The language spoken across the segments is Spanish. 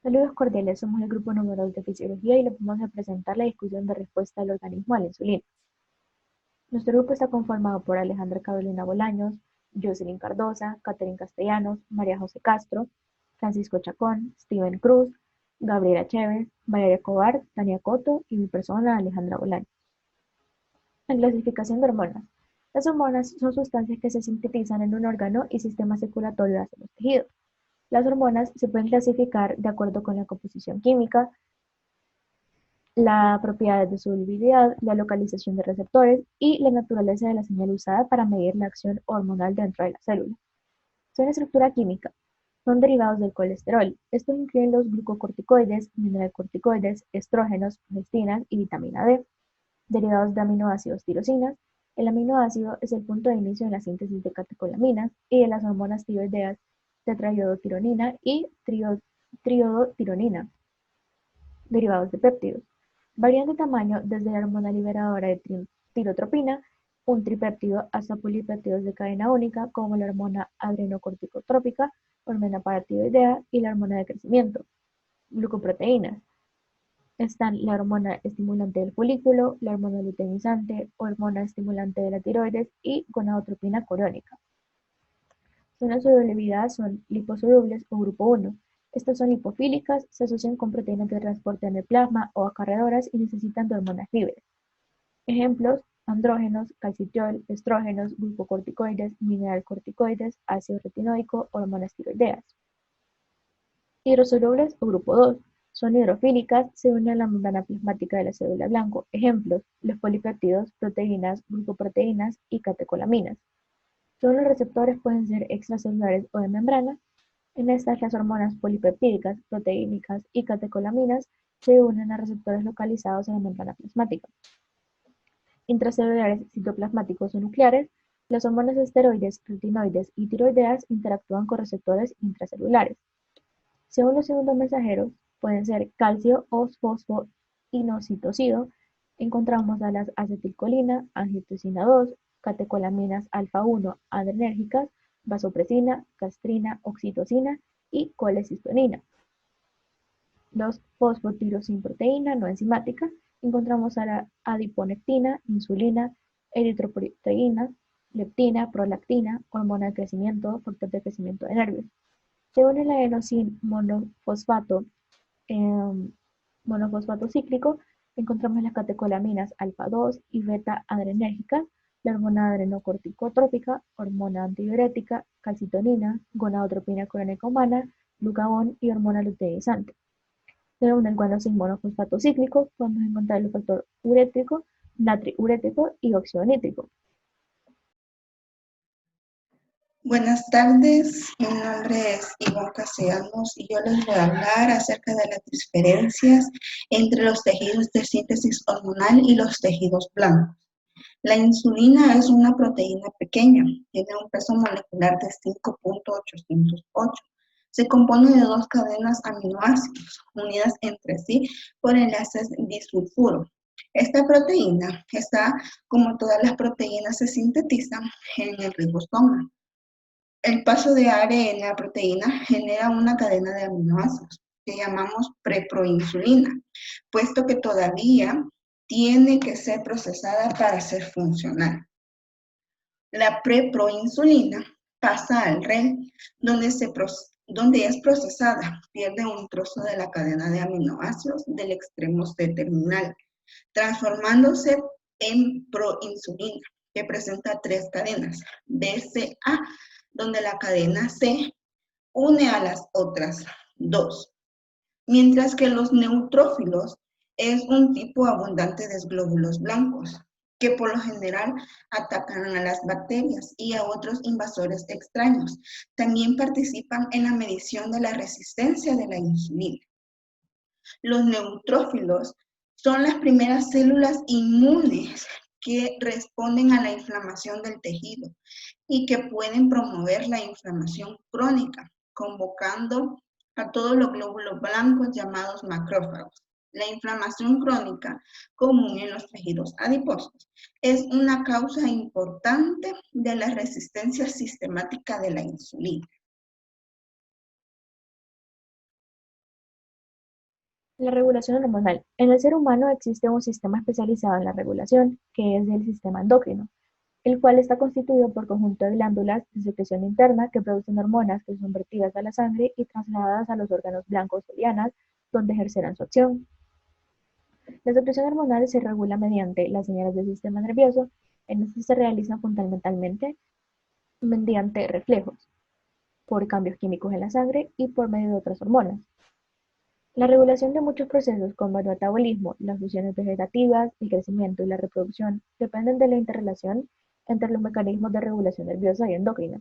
Saludos cordiales, somos el grupo número 2 de Fisiología y les vamos a presentar la discusión de respuesta del organismo a la insulina. Nuestro grupo está conformado por Alejandra Carolina Bolaños, Jocelyn Cardosa, Catherine Castellanos, María José Castro, Francisco Chacón, Steven Cruz, Gabriela Chévez, Valeria Cobar, Tania Coto y mi persona Alejandra Bolaños. La clasificación de hormonas. Las hormonas son sustancias que se sintetizan en un órgano y sistema circulatorio hacia los tejidos. Las hormonas se pueden clasificar de acuerdo con la composición química, la propiedad de solubilidad, la localización de receptores y la naturaleza de la señal usada para medir la acción hormonal dentro de la célula. Son estructura química. Son derivados del colesterol. Estos incluyen los glucocorticoides, mineralocorticoides, estrógenos, progestinas y vitamina D. Derivados de aminoácidos tirosinas. El aminoácido es el punto de inicio en la síntesis de catecolaminas y de las hormonas tiroideas tetraiodotironina y triodotironina. Derivados de péptidos. Varían de tamaño desde la hormona liberadora de tirotropina, un tripéptido, hasta polipéptidos de cadena única, como la hormona adrenocorticotrópica, hormona paratiroidea y la hormona de crecimiento. Glucoproteínas. Están la hormona estimulante del folículo, la hormona luteinizante, hormona estimulante de la tiroides y gonadotropina coriónica. Zonas de solubilidad son liposolubles o grupo 1. Estas son lipofílicas, se asocian con proteínas de transporte en el plasma o acarreadoras y necesitan de hormonas libres. Ejemplos: andrógenos, calcitriol, estrógenos, glucocorticoides, mineralcorticoides, ácido retinoico, hormonas tiroideas. Hidrosolubles o grupo 2. Son hidrofílicas, se unen a la membrana plasmática de la célula blanco. Ejemplos: los polipéptidos, proteínas, glucoproteínas y catecolaminas. Todos los receptores pueden ser extracelulares o de membrana. En estas, las hormonas polipeptídicas, proteínicas y catecolaminas se unen a receptores localizados en la membrana plasmática. Intracelulares, citoplasmáticos o nucleares, las hormonas esteroides, retinoides y tiroideas interactúan con receptores intracelulares. Según los segundos mensajeros, pueden ser calcio o fosfoinositocido. Encontramos a las acetilcolina, angiotensina 2, catecolaminas alfa-1 adrenérgicas, vasopresina, gastrina, oxitocina y colecitonina. Los fosfotirosinproteína no enzimática, encontramos a la adiponectina, insulina, eritroproteína, leptina, prolactina, hormona de crecimiento, factor de crecimiento de nervios. Según el adenosin monofosfato cíclico, encontramos las catecolaminas alfa-2 y beta-adrenérgicas, la hormona adrenocorticotrópica, hormona antidiurética, calcitonina, gonadotropina coriónica humana, glucagón y hormona luteinizante. Según el guanosin monofosfato cíclico, podemos encontrar el factor urétrico, natriurético y óxido nítrico. Buenas tardes, mi nombre es Ivonne Castellanos y yo les voy a hablar acerca de las diferencias entre los tejidos de síntesis hormonal y los tejidos blancos. La insulina es una proteína pequeña, tiene un peso molecular de 5.808. Se compone de dos cadenas aminoácidos unidas entre sí por enlaces disulfuro. Esta proteína como todas las proteínas, se sintetiza en el ribosoma. El paso de ARN a proteína genera una cadena de aminoácidos que llamamos preproinsulina, puesto que todavía tiene que ser procesada para ser funcional. La preproinsulina pasa al REL, donde es procesada, pierde un trozo de la cadena de aminoácidos del extremo C-terminal, transformándose en proinsulina, que presenta tres cadenas, BCA, donde la cadena C une a las otras dos. Mientras que los neutrófilos es un tipo abundante de glóbulos blancos, que por lo general atacan a las bacterias y a otros invasores extraños. También participan en la medición de la resistencia de la insulina. Los neutrófilos son las primeras células inmunes que responden a la inflamación del tejido y que pueden promover la inflamación crónica, convocando a todos los glóbulos blancos llamados macrófagos. La inflamación crónica común en los tejidos adiposos es una causa importante de la resistencia sistemática de la insulina. La regulación hormonal. En el ser humano existe un sistema especializado en la regulación, que es el sistema endocrino, el cual está constituido por conjunto de glándulas de secreción interna que producen hormonas que son vertidas a la sangre y trasladadas a los órganos blancos o lianas, donde ejercerán su acción. La secreción hormonal se regula mediante las señales del sistema nervioso. En este se realizan fundamentalmente mediante reflejos, por cambios químicos en la sangre y por medio de otras hormonas. La regulación de muchos procesos como el metabolismo, las funciones vegetativas, el crecimiento y la reproducción dependen de la interrelación entre los mecanismos de regulación nerviosa y endocrina.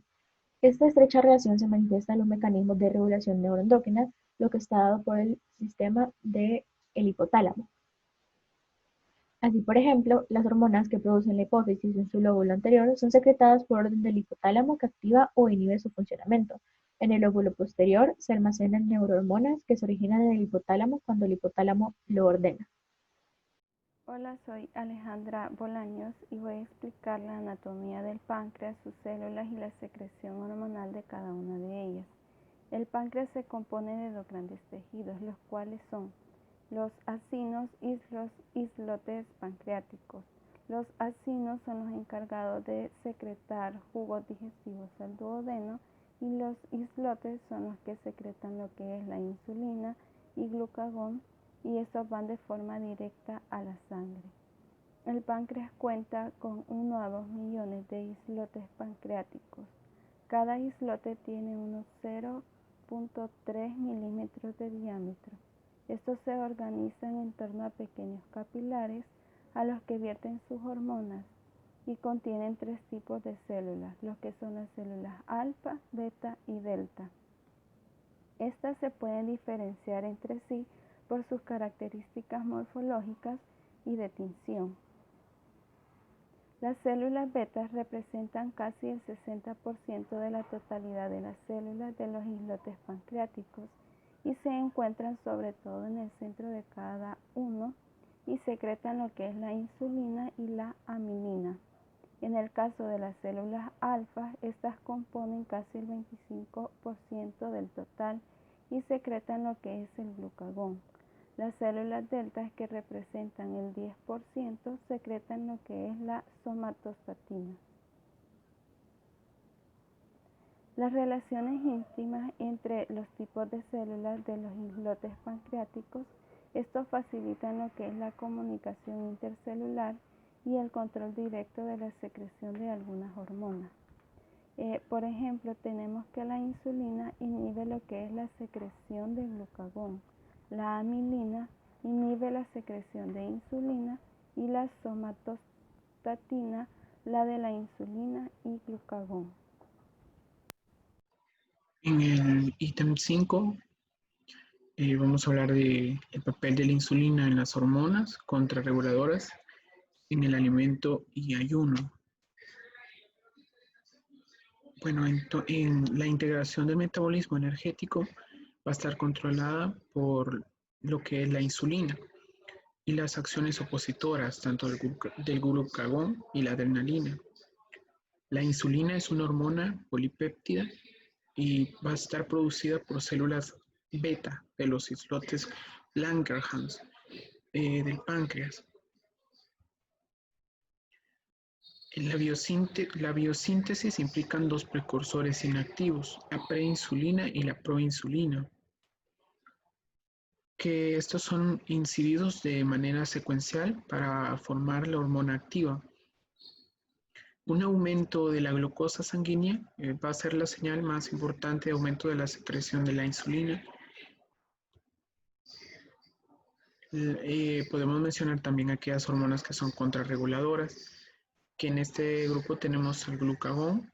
Esta estrecha relación se manifiesta en los mecanismos de regulación neuroendocrina, lo que está dado por el sistema del hipotálamo. Así, por ejemplo, las hormonas que producen la hipófisis en su lóbulo anterior son secretadas por orden del hipotálamo que activa o inhibe su funcionamiento. En el lóbulo posterior se almacenan neurohormonas que se originan en el hipotálamo cuando el hipotálamo lo ordena. Hola, soy Alejandra Bolaños y voy a explicar la anatomía del páncreas, sus células y la secreción hormonal de cada una de ellas. El páncreas se compone de dos grandes tejidos, los cuales son los acinos y los islotes pancreáticos. Los acinos son los encargados de secretar jugos digestivos al duodeno y los islotes son los que secretan lo que es la insulina y glucagón, y estos van de forma directa a la sangre. El páncreas cuenta con 1 a 2 millones de islotes pancreáticos. Cada islote tiene unos 0.3 milímetros de diámetro. Estos se organizan en torno a pequeños capilares a los que vierten sus hormonas y contienen 3 tipos de células, los que son las células alfa, beta y delta. Estas se pueden diferenciar entre sí por sus características morfológicas y de tinción. Las células beta representan casi el 60% de la totalidad de las células de los islotes pancreáticos y se encuentran sobre todo en el centro de cada uno y secretan lo que es la insulina y la amilina. En el caso de las células alfa, estas componen casi el 25% del total y secretan lo que es el glucagón. Las células delta, que representan el 10%, secretan lo que es la somatostatina. Las relaciones íntimas entre los tipos de células de los islotes pancreáticos, estos facilitan lo que es la comunicación intercelular y el control directo de la secreción de algunas hormonas. Por ejemplo, tenemos que la insulina inhibe lo que es la secreción de glucagón, la amilina inhibe la secreción de insulina y la somatostatina la de la insulina y glucagón. En el ítem 5 vamos a hablar del papel de la insulina en las hormonas contrarreguladoras en el alimento y ayuno. Bueno, en la integración del metabolismo energético va a estar controlada por lo que es la insulina y las acciones opositoras, tanto del glucagón y la adrenalina. La insulina es una hormona polipéptida y va a estar producida por células beta de los islotes Langerhans del páncreas. En la biosíntesis implican dos precursores inactivos, la preinsulina y la proinsulina, que estos son incididos de manera secuencial para formar la hormona activa. Un aumento de la glucosa sanguínea va a ser la señal más importante de aumento de la secreción de la insulina. Podemos mencionar también aquellas hormonas que son contrarreguladoras, que en este grupo tenemos el glucagón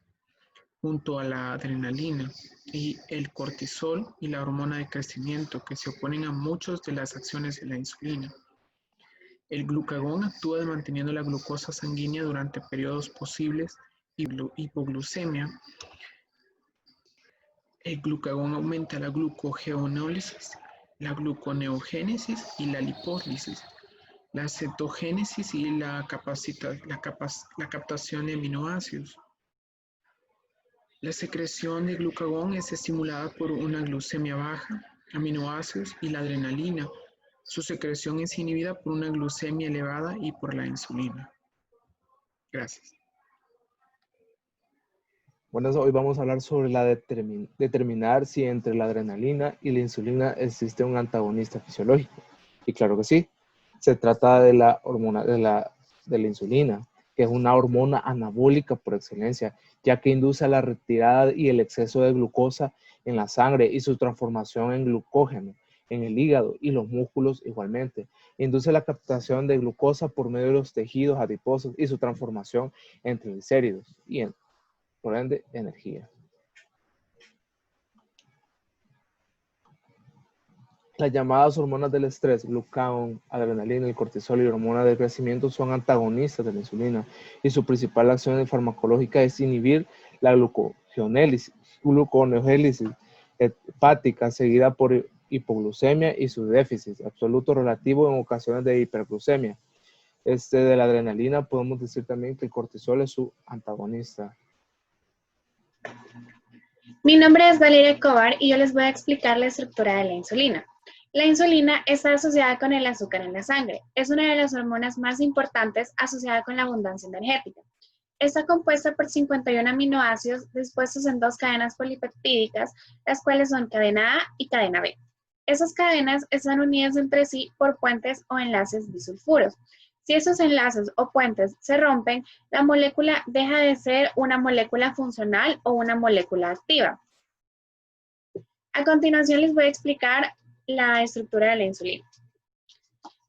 junto a la adrenalina y el cortisol y la hormona de crecimiento, que se oponen a muchas de las acciones de la insulina. El glucagón actúa manteniendo la glucosa sanguínea durante periodos posibles de hipoglucemia. El glucagón aumenta la glucogeonólisis, la gluconeogénesis y la lipólisis, la cetogénesis y la captación de aminoácidos. La secreción de glucagón es estimulada por una glucemia baja, aminoácidos y la adrenalina, Su secreción es inhibida por una glucemia elevada y por la insulina. Gracias. Bueno, hoy vamos a hablar sobre determinar si entre la adrenalina y la insulina existe un antagonista fisiológico. Y claro que sí. Se trata de la hormona de la insulina, que es una hormona anabólica por excelencia, ya que induce la retirada y el exceso de glucosa en la sangre y su transformación en glucógeno en el hígado y los músculos igualmente. Induce la captación de glucosa por medio de los tejidos adiposos y su transformación en triglicéridos y por ende, energía. Las llamadas hormonas del estrés, glucagón, adrenalina, el cortisol y la hormona del crecimiento son antagonistas de la insulina y su principal acción farmacológica es inhibir la gluconeogélisis hepática seguida por hipoglucemia y su déficit absoluto relativo en ocasiones de hiperglucemia. De la adrenalina podemos decir también que el cortisol es su antagonista. Mi nombre es Valeria Cobar y yo les voy a explicar la estructura de la insulina. La insulina está asociada con el azúcar en la sangre. Es una de las hormonas más importantes asociada con la abundancia energética. Está compuesta por 51 aminoácidos dispuestos en 2 cadenas polipeptídicas, las cuales son cadena A y cadena B. Esas cadenas están unidas entre sí por puentes o enlaces disulfuros. Si esos enlaces o puentes se rompen, la molécula deja de ser una molécula funcional o una molécula activa. A continuación les voy a explicar la estructura de la insulina.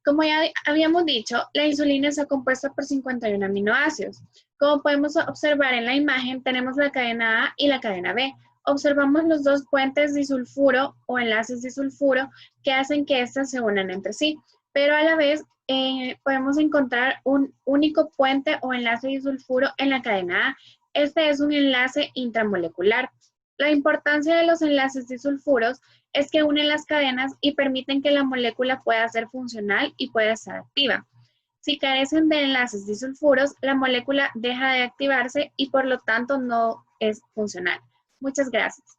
Como ya habíamos dicho, la insulina está compuesta por 51 aminoácidos. Como podemos observar en la imagen, tenemos la cadena A y la cadena B. Observamos los 2 puentes disulfuro o enlaces disulfuro que hacen que éstas se unan entre sí, pero a la vez podemos encontrar un único puente o enlace disulfuro en la cadena A. Este es un enlace intramolecular. La importancia de los enlaces disulfuros es que unen las cadenas y permiten que la molécula pueda ser funcional y pueda estar activa. Si carecen de enlaces disulfuros, la molécula deja de activarse y por lo tanto no es funcional. Muchas gracias.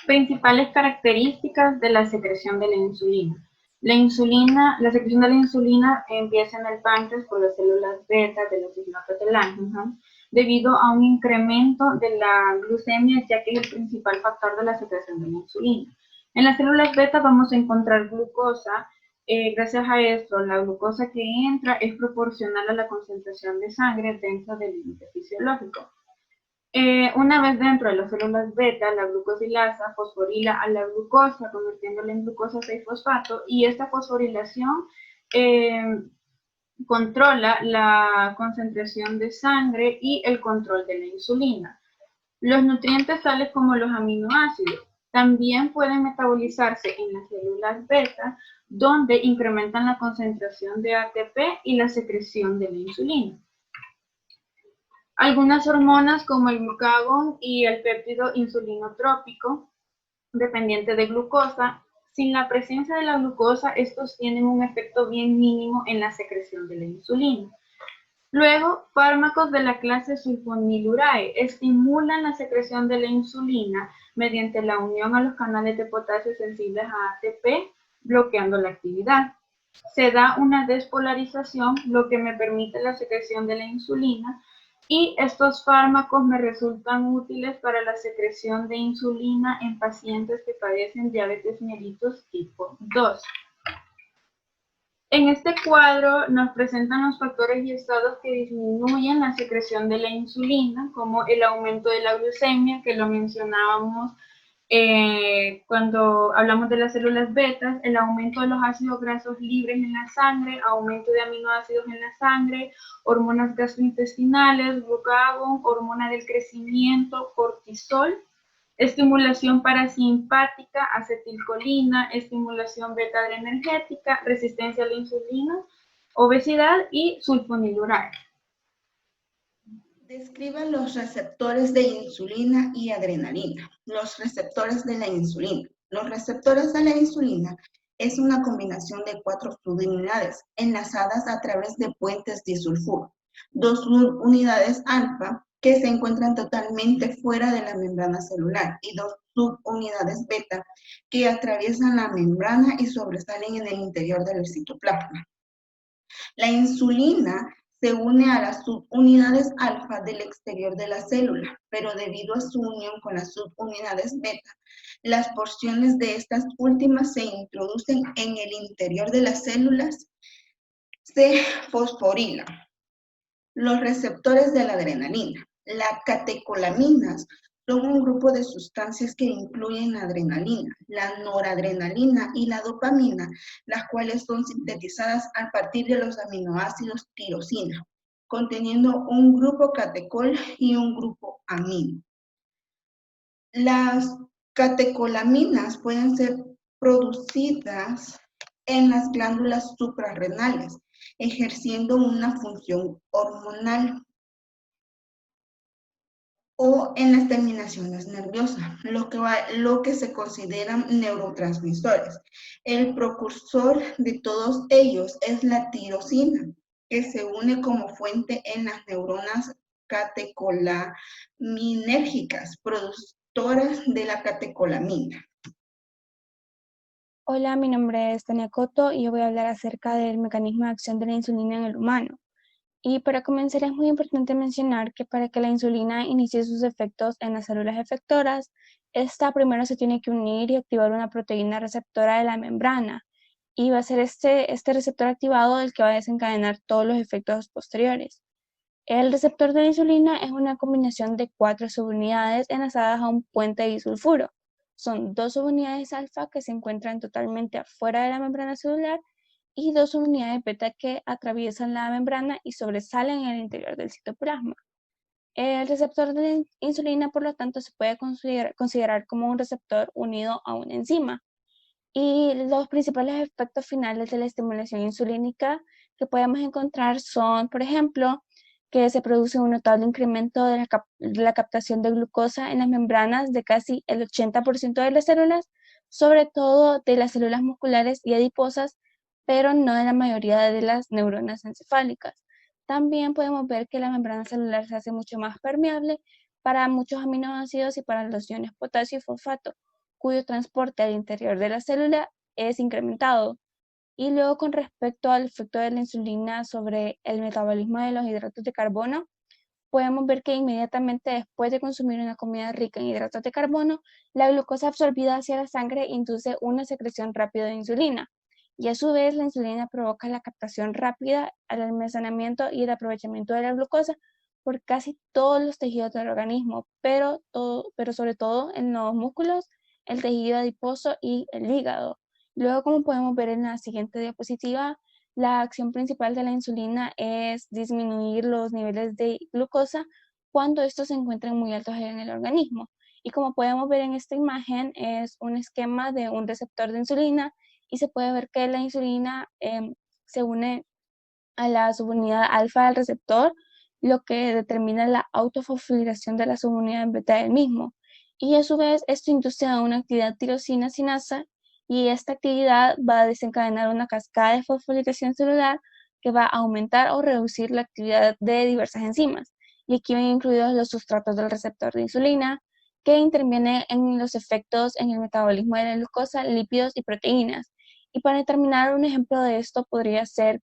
Principales características de la secreción de la insulina. La secreción de la insulina empieza en el páncreas por las células beta de los islotes de Langerhans, debido a un incremento de la glucemia, ya que es el principal factor de la secreción de la insulina. En las células beta vamos a encontrar glucosa. Gracias a esto, la glucosa que entra es proporcional a la concentración de sangre dentro del límite fisiológico. Una vez dentro de las células beta, la glucosilasa fosforila a la glucosa, convirtiéndola en glucosa 6-fosfato, y esta fosforilación controla la concentración de sangre y el control de la insulina. Los nutrientes tales como los aminoácidos también pueden metabolizarse en las células beta, donde incrementan la concentración de ATP y la secreción de la insulina. Algunas hormonas como el glucagón y el péptido insulinotrópico, dependiente de glucosa, sin la presencia de la glucosa, estos tienen un efecto bien mínimo en la secreción de la insulina. Luego, fármacos de la clase sulfonilurae estimulan la secreción de la insulina mediante la unión a los canales de potasio sensibles a ATP, bloqueando la actividad. Se da una despolarización, lo que me permite la secreción de la insulina, y estos fármacos me resultan útiles para la secreción de insulina en pacientes que padecen diabetes mellitus tipo 2. En este cuadro nos presentan los factores y estados que disminuyen la secreción de la insulina, como el aumento de la glucemia, que lo mencionábamos cuando hablamos de las células betas, el aumento de los ácidos grasos libres en la sangre, aumento de aminoácidos en la sangre, hormonas gastrointestinales, glucagón, hormona del crecimiento, cortisol, estimulación parasimpática, acetilcolina, estimulación beta-adrenérgica, resistencia a la insulina, obesidad y sulfonilurae. Describa los receptores de insulina y adrenalina. Los receptores de la insulina. Los receptores de la insulina es una combinación de 4 fluorinidades enlazadas a través de puentes disulfuro. 2 unidades alfa que se encuentran totalmente fuera de la membrana celular y dos subunidades beta que atraviesan la membrana y sobresalen en el interior del citoplasma. La insulina se une a las subunidades alfa del exterior de la célula, pero debido a su unión con las subunidades beta, las porciones de estas últimas se introducen en el interior de las células, se fosforilan. Los receptores de la adrenalina. Las catecolaminas son un grupo de sustancias que incluyen la adrenalina, la noradrenalina y la dopamina, las cuales son sintetizadas a partir de los aminoácidos tirosina, conteniendo un grupo catecol y un grupo amino. Las catecolaminas pueden ser producidas en las glándulas suprarrenales, ejerciendo una función hormonal, o en las terminaciones nerviosas, lo que se consideran neurotransmisores. El precursor de todos ellos es la tirosina, que se une como fuente en las neuronas catecolaminérgicas, productoras de la catecolamina. Hola, mi nombre es Tania Coto y yo voy a hablar acerca del mecanismo de acción de la insulina en el humano. Y para comenzar es muy importante mencionar que para que la insulina inicie sus efectos en las células efectoras, esta primero se tiene que unir y activar una proteína receptora de la membrana. Y va a ser este receptor activado el que va a desencadenar todos los efectos posteriores. El receptor de la insulina es una combinación de 4 subunidades enlazadas a un puente disulfuro. Son 2 subunidades alfa que se encuentran totalmente afuera de la membrana celular y 2 subunidades beta que atraviesan la membrana y sobresalen en el interior del citoplasma. El receptor de insulina, por lo tanto, se puede considerar como un receptor unido a una enzima. Y los principales efectos finales de la estimulación insulínica que podemos encontrar son, por ejemplo, que se produce un notable incremento de la captación de glucosa en las membranas de casi el 80% de las células, sobre todo de las células musculares y adiposas, pero no de la mayoría de las neuronas encefálicas. También podemos ver que la membrana celular se hace mucho más permeable para muchos aminoácidos y para los iones potasio y fosfato, cuyo transporte al interior de la célula es incrementado. Y luego, con respecto al efecto de la insulina sobre el metabolismo de los hidratos de carbono, podemos ver que inmediatamente después de consumir una comida rica en hidratos de carbono, la glucosa absorbida hacia la sangre induce una secreción rápida de insulina. Y a su vez, la insulina provoca la captación rápida, el almacenamiento y el aprovechamiento de la glucosa por casi todos los tejidos del organismo, pero sobre todo en los músculos, el tejido adiposo y el hígado. Luego, como podemos ver en la siguiente diapositiva, la acción principal de la insulina es disminuir los niveles de glucosa cuando estos se encuentran muy altos en el organismo. Y como podemos ver en esta imagen, es un esquema de un receptor de insulina y se puede ver que la insulina se une a la subunidad alfa del receptor, lo que determina la autofosforilación de la subunidad beta del mismo. Y a su vez, esto induce a una actividad tirosina sinasa y esta actividad va a desencadenar una cascada de fosforilación celular que va a aumentar o reducir la actividad de diversas enzimas. Y aquí van incluidos los sustratos del receptor de insulina, que intervienen en los efectos en el metabolismo de la glucosa, lípidos y proteínas. Y para determinar un ejemplo de esto podría ser,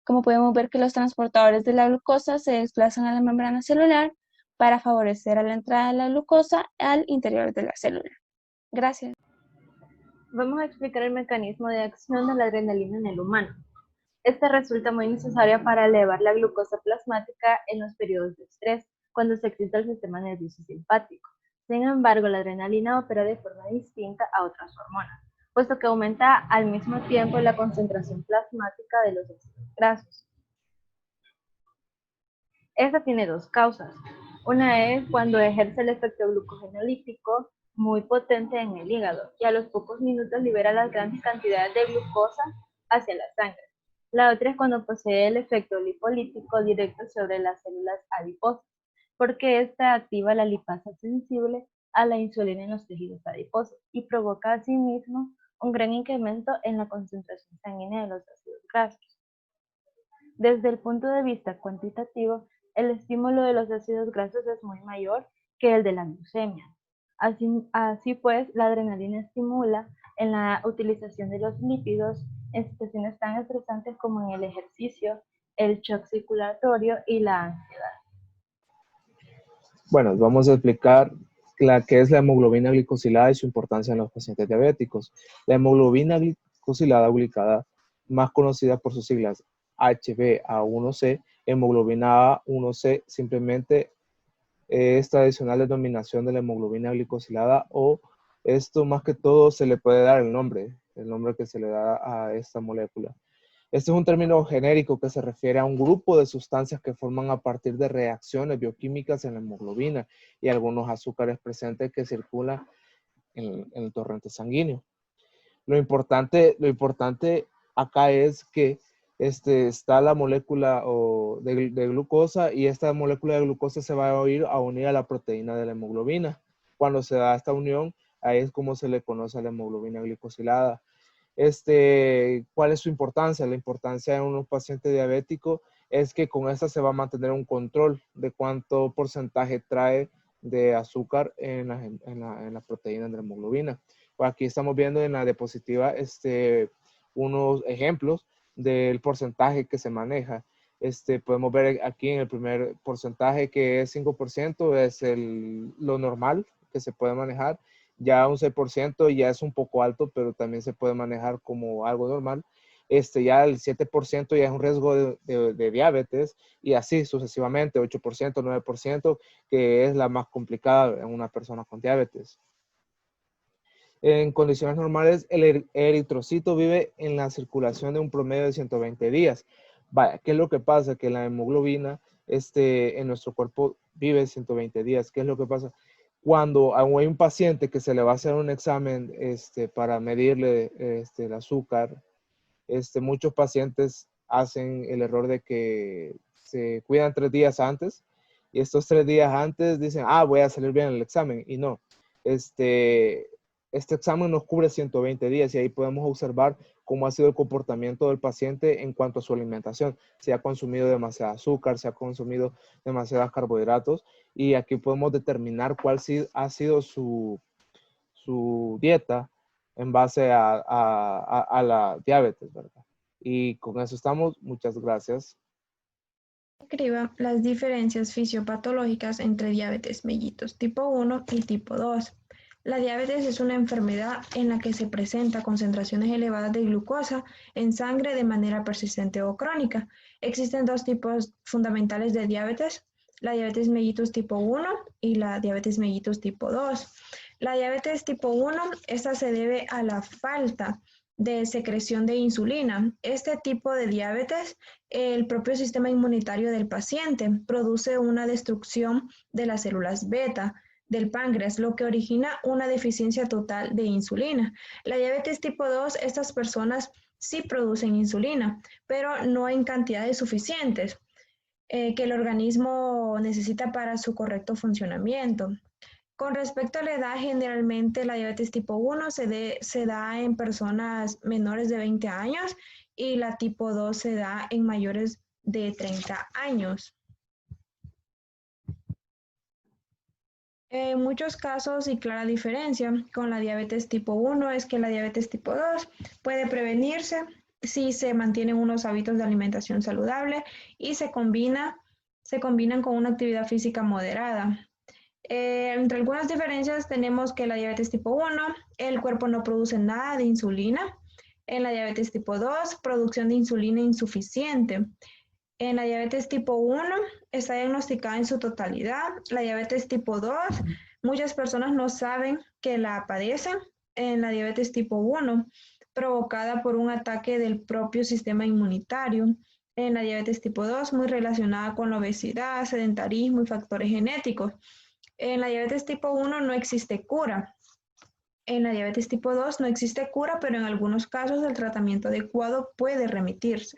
como podemos ver, que los transportadores de la glucosa se desplazan a la membrana celular para favorecer a la entrada de la glucosa al interior de la célula. Gracias. Vamos a explicar el mecanismo de acción de la adrenalina en el humano. Esta resulta muy necesaria para elevar la glucosa plasmática en los periodos de estrés, cuando se excita el sistema nervioso simpático. Sin embargo, la adrenalina opera de forma distinta a otras hormonas, puesto que aumenta al mismo tiempo la concentración plasmática de los ácidos grasos. Esta tiene dos causas. Una es cuando ejerce el efecto glucogenolítico muy potente en el hígado y a los pocos minutos libera las grandes cantidades de glucosa hacia la sangre. La otra es cuando posee el efecto lipolítico directo sobre las células adiposas, porque esta activa la lipasa sensible a la insulina en los tejidos adiposos y provoca asimismo un gran incremento en la concentración sanguínea de los ácidos grasos. Desde el punto de vista cuantitativo, el estímulo de los ácidos grasos es muy mayor que el de la glucemia. Así pues, la adrenalina estimula en la utilización de los lípidos en situaciones tan estresantes como en el ejercicio, el shock circulatorio y la ansiedad. Bueno, vamos a explicar qué es la hemoglobina glicosilada y su importancia en los pacientes diabéticos. La hemoglobina glicosilada glicada, más conocida por sus siglas HbA1c, hemoglobina A1c, simplemente es tradicional denominación de la hemoglobina glicosilada, o esto más que todo se le puede dar el nombre que se le da a esta molécula. Este es un término genérico que se refiere a un grupo de sustancias que forman a partir de reacciones bioquímicas en la hemoglobina y algunos azúcares presentes que circulan en el torrente sanguíneo. Lo importante acá es que está la molécula de glucosa, y esta molécula de glucosa se va a ir a unir a la proteína de la hemoglobina. Cuando se da esta unión, ahí es como se le conoce a la hemoglobina glicosilada. ¿Cuál es su importancia? La importancia en un paciente diabético es que con esta se va a mantener un control de cuánto porcentaje trae de azúcar en la proteína de la hemoglobina. Aquí estamos viendo en la diapositiva unos ejemplos del porcentaje que se maneja. Podemos ver aquí en el primer porcentaje que es 5%, es lo normal que se puede manejar. Ya un 6% ya es un poco alto, pero también se puede manejar como algo normal. Ya el 7% ya es un riesgo de diabetes, y así sucesivamente, 8%, 9%, que es la más complicada en una persona con diabetes. En condiciones normales, el eritrocito vive en la circulación de un promedio de 120 días. Vaya, ¿qué es lo que pasa? Que la hemoglobina en nuestro cuerpo vive 120 días. ¿Qué es lo que pasa? Cuando hay un paciente que se le va a hacer un examen para medirle el azúcar, muchos pacientes hacen el error de que se cuidan 3 días antes, y estos 3 días antes dicen, voy a salir bien en el examen, y no. Este examen nos cubre 120 días, y ahí podemos observar cómo ha sido el comportamiento del paciente en cuanto a su alimentación. Si ha consumido demasiado azúcar, si ha consumido demasiados carbohidratos, y aquí podemos determinar cuál ha sido su dieta en base a la diabetes, ¿verdad? Y con eso estamos. Muchas gracias. Escriba las diferencias fisiopatológicas entre diabetes mellitus tipo 1 y tipo 2. La diabetes es una enfermedad en la que se presenta concentraciones elevadas de glucosa en sangre de manera persistente o crónica. Existen 2 tipos fundamentales de diabetes: la diabetes mellitus tipo 1 y la diabetes mellitus tipo 2. La diabetes tipo 1, esta se debe a la falta de secreción de insulina. Este tipo de diabetes, el propio sistema inmunitario del paciente produce una destrucción de las células beta del páncreas, lo que origina una deficiencia total de insulina. La diabetes tipo 2, estas personas sí producen insulina, pero no en cantidades suficientes que el organismo necesita para su correcto funcionamiento. Con respecto a la edad, generalmente la diabetes tipo 1 se da en personas menores de 20 años y la tipo 2 se da en mayores de 30 años. En muchos casos y clara diferencia con la diabetes tipo 1 es que la diabetes tipo 2 puede prevenirse si se mantienen unos hábitos de alimentación saludable y se combinan con una actividad física moderada. Entre algunas diferencias tenemos que la diabetes tipo 1, el cuerpo no produce nada de insulina. En la diabetes tipo 2, producción de insulina insuficiente. En la diabetes tipo 1 está diagnosticada en su totalidad. La diabetes tipo 2, muchas personas no saben que la padecen. En la diabetes tipo 1, provocada por un ataque del propio sistema inmunitario. En la diabetes tipo 2, muy relacionada con la obesidad, sedentarismo y factores genéticos. En la diabetes tipo 1 no existe cura. En la diabetes tipo 2 no existe cura, pero en algunos casos el tratamiento adecuado puede remitirse.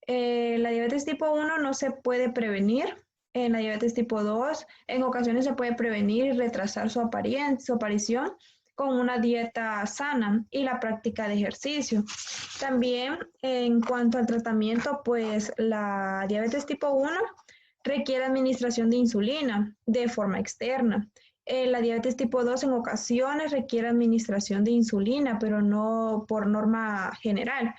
La diabetes tipo 1 no se puede prevenir. En la diabetes tipo 2, en ocasiones se puede prevenir y retrasar su aparición con una dieta sana y la práctica de ejercicio. También en cuanto al tratamiento, pues la diabetes tipo 1 requiere administración de insulina de forma externa. La diabetes tipo 2 en ocasiones requiere administración de insulina, pero no por norma general.